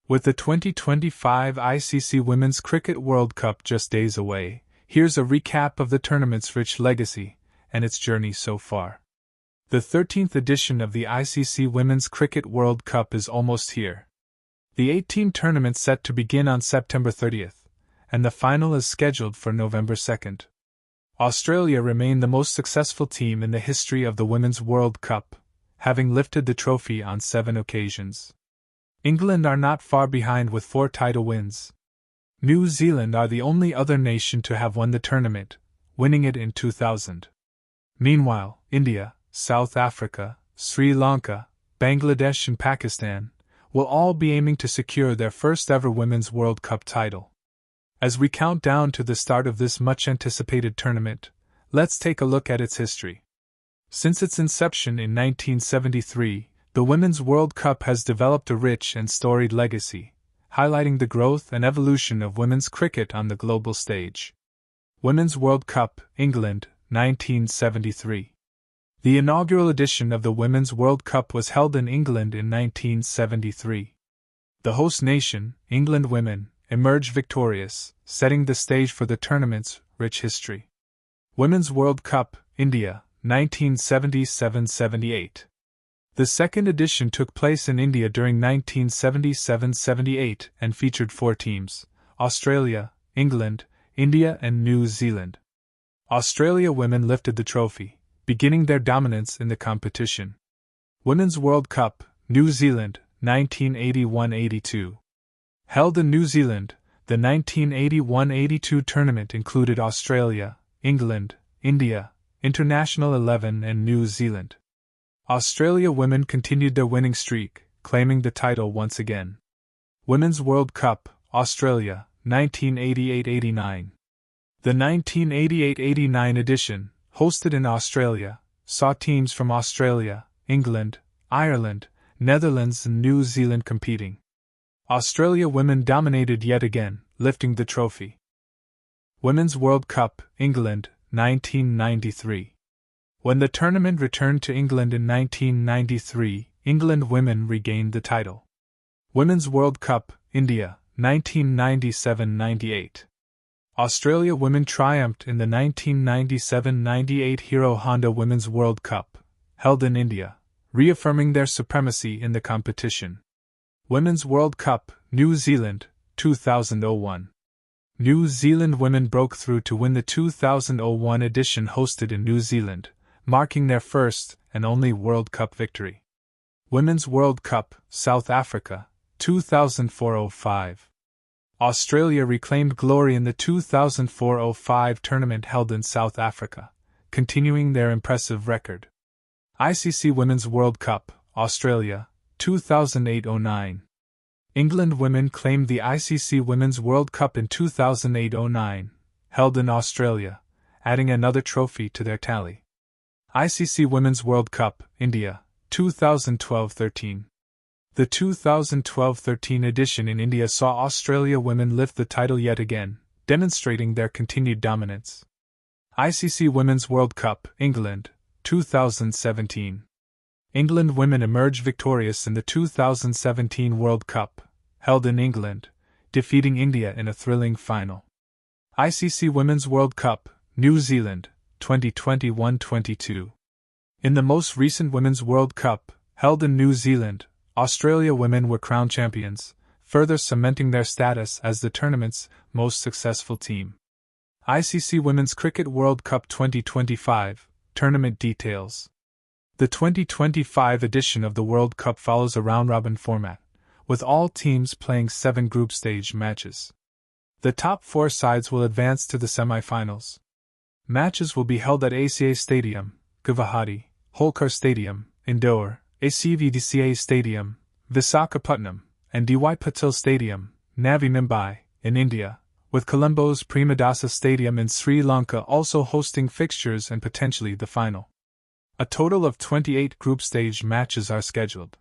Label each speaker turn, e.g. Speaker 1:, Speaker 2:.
Speaker 1: With the 2025 ICC Women's Cricket World Cup just days away, here's a recap of the tournament's rich legacy and its journey so far. The 13th edition of the ICC Women's Cricket World Cup is almost here. The 8-team tournament set to begin on September 30th, and the final is scheduled for November 2nd. Australia remained the most successful team in the history of the Women's World Cup, having lifted the trophy on 7 occasions. England are not far behind with 4 title wins. New Zealand are the only other nation to have won the tournament, winning it in 2000. Meanwhile, India, South Africa, Sri Lanka, Bangladesh and Pakistan will all be aiming to secure their first ever Women's World Cup title. As we count down to the start of this much-anticipated tournament, let's take a look at its history. Since its inception in 1973, the Women's World Cup has developed a rich and storied legacy, highlighting the growth and evolution of women's cricket on the global stage. Women's World Cup, England, 1973. The inaugural edition of the Women's World Cup was held in England in 1973. The host nation, England women, emerged victorious, setting the stage for the tournament's rich history. Women's World Cup, India, 1977-78. The second edition took place in India during 1977-78 and featured 4 teams: Australia, England, India and New Zealand. Australia women lifted the trophy, beginning their dominance in the competition. Women's World Cup, New Zealand, 1981-82. Held in New Zealand, the 1981-82 tournament included Australia, England, India, International 11 and New Zealand. Australia women continued their winning streak, claiming the title once again. Women's World Cup, Australia, 1988-89. The 1988-89 edition, hosted in Australia, saw teams from Australia, England, Ireland, Netherlands and New Zealand competing. Australia women dominated yet again, lifting the trophy. Women's World Cup, England, 1993. When the tournament returned to England in 1993, England women regained the title. Women's World Cup, India, 1997-98. Australia women triumphed in the 1997-98 Hero Honda Women's World Cup, held in India, reaffirming their supremacy in the competition. Women's World Cup, New Zealand, 2001. New Zealand women broke through to win the 2001 edition hosted in New Zealand, marking their first and only World Cup victory. Women's World Cup, South Africa, 2004-05. Australia reclaimed glory in the 2004-05 tournament held in South Africa, continuing their impressive record. ICC Women's World Cup, Australia, 2008-09. England women claimed the ICC Women's World Cup in 2008-09, held in Australia, adding another trophy to their tally. ICC Women's World Cup, India, 2012-13. The 2012-13 edition in India saw Australia women lift the title yet again, demonstrating their continued dominance. ICC Women's World Cup, England, 2017. England women emerged victorious in the 2017 World Cup, held in England, defeating India in a thrilling final. ICC Women's World Cup, New Zealand, 2021-22. In the most recent Women's World Cup, held in New Zealand, Australia women were crowned champions, further cementing their status as the tournament's most successful team. ICC Women's Cricket World Cup 2025, Tournament Details. The 2025 edition of the World Cup follows a round-robin format, with all teams playing 7 group stage matches. The top 4 sides will advance to the semi-finals. Matches will be held at ACA Stadium, Guwahati, Holkar Stadium, Indore, ACVDCA Stadium, Visakhapatnam, and DY Patil Stadium, Navi Mumbai, in India, with Colombo's Premadasa Stadium in Sri Lanka also hosting fixtures and potentially the final. A total of 28 group stage matches are scheduled.